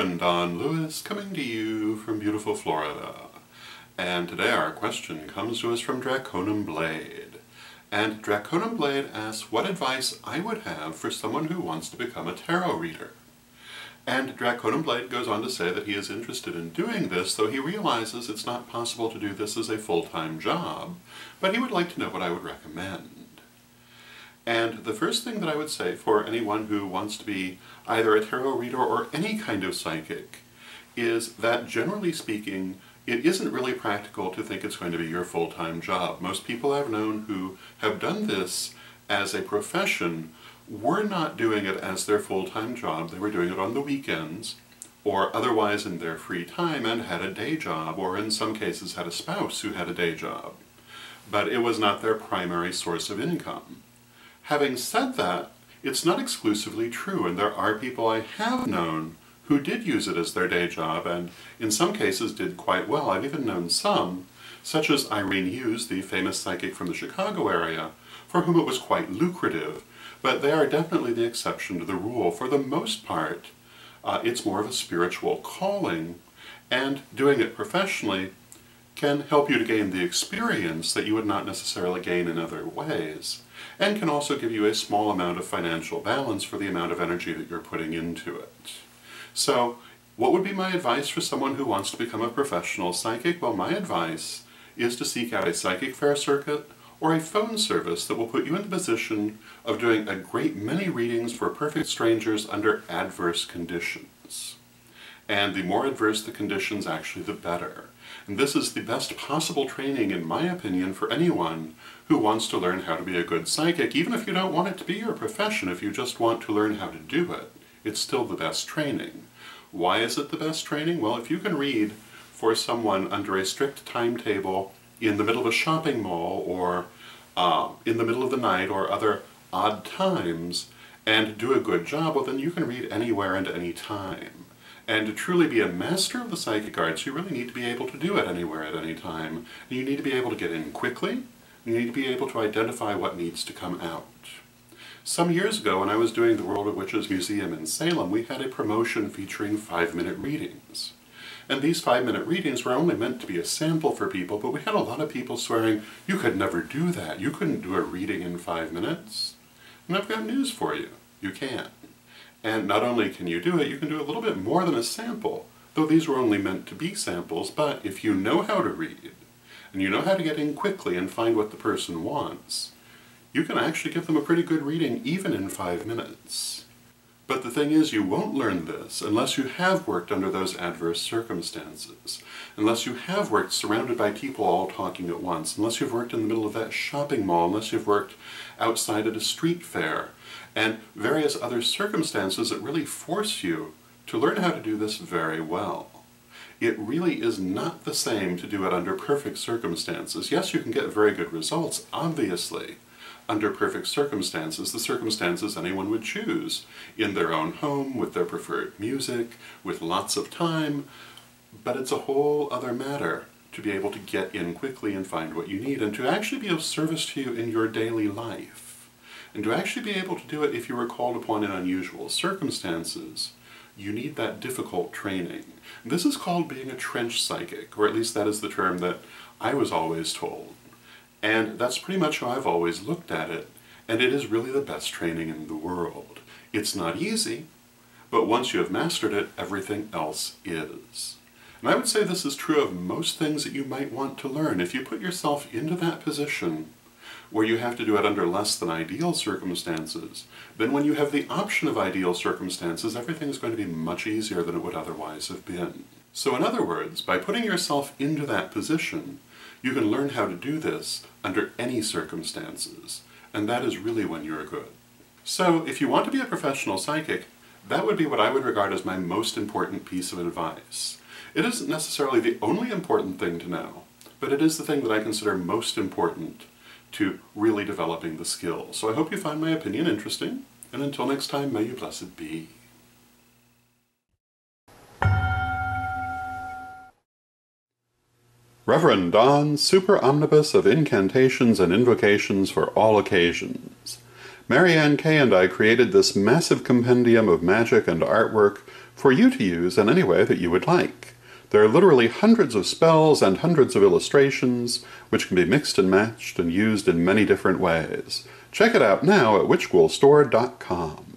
Reverend Don Lewis coming to you from beautiful Florida. And today our question comes to us from Draconum Blade. And Draconum Blade asks what advice I would have for someone who wants to become a tarot reader. And Draconum Blade goes on to say that he is interested in doing this, though he realizes it's not possible to do this as a full-time job, but he would like to know what I would recommend. And the first thing that I would say for anyone who wants to be either a tarot reader or any kind of psychic is that, generally speaking, it isn't really practical to think it's going to be your full-time job. Most people I've known who have done this as a profession were not doing it as their full-time job. They were doing it on the weekends or otherwise in their free time and had a day job, or in some cases had a spouse who had a day job. But it was not their primary source of income. Having said that, it's not exclusively true, and there are people I have known who did use it as their day job, and in some cases did quite well. I've even known some, such as Irene Hughes, the famous psychic from the Chicago area, for whom it was quite lucrative, but they are definitely the exception to the rule. For the most part, it's more of a spiritual calling, and doing it professionally can help you to gain the experience that you would not necessarily gain in other ways, and can also give you a small amount of financial balance for the amount of energy that you're putting into it. So, what would be my advice for someone who wants to become a professional psychic? Well, my advice is to seek out a psychic fair circuit or a phone service that will put you in the position of doing a great many readings for perfect strangers under adverse conditions. And the more adverse the conditions, actually, the better. And this is the best possible training, in my opinion, for anyone who wants to learn how to be a good psychic. Even if you don't want it to be your profession, if you just want to learn how to do it, it's still the best training. Why is it the best training? Well, if you can read for someone under a strict timetable in the middle of a shopping mall, or in the middle of the night, or other odd times, and do a good job, well, then you can read anywhere and any time. And to truly be a master of the psychic arts, you really need to be able to do it anywhere at any time. You need to be able to get in quickly. You need to be able to identify what needs to come out. Some years ago, when I was doing the World of Witches Museum in Salem, we had a promotion featuring 5-minute readings. And these 5-minute readings were only meant to be a sample for people, but we had a lot of people swearing, "You could never do that. You couldn't do a reading in 5 minutes." And I've got news for you. You can. And not only can you do it, you can do a little bit more than a sample, though these were only meant to be samples. But if you know how to read, and you know how to get in quickly and find what the person wants, you can actually give them a pretty good reading even in 5 minutes. But the thing is, you won't learn this unless you have worked under those adverse circumstances, unless you have worked surrounded by people all talking at once, unless you've worked in the middle of that shopping mall, unless you've worked outside at a street fair, and various other circumstances that really force you to learn how to do this very well. It really is not the same to do it under perfect circumstances. Yes, you can get very good results, obviously, under perfect circumstances, the circumstances anyone would choose, in their own home, with their preferred music, with lots of time, but it's a whole other matter to be able to get in quickly and find what you need, and to actually be of service to you in your daily life. And to actually be able to do it if you were called upon in unusual circumstances, you need that difficult training. This is called being a trench psychic, or at least that is the term that I was always told. And that's pretty much how I've always looked at it, and it is really the best training in the world. It's not easy, but once you have mastered it, everything else is. And I would say this is true of most things that you might want to learn. If you put yourself into that position where you have to do it under less than ideal circumstances, then when you have the option of ideal circumstances, everything's going to be much easier than it would otherwise have been. So in other words, by putting yourself into that position, you can learn how to do this under any circumstances, and that is really when you're good. So if you want to be a professional psychic, that would be what I would regard as my most important piece of advice. It isn't necessarily the only important thing to know, but it is the thing that I consider most important to really developing the skill. So I hope you find my opinion interesting, and until next time, may you blessed be. Reverend Don, super omnibus of incantations and invocations for all occasions. Marianne Kay and I created this massive compendium of magic and artwork for you to use in any way that you would like. There are literally hundreds of spells and hundreds of illustrations, which can be mixed and matched and used in many different ways. Check it out now at witchghoulstore.com.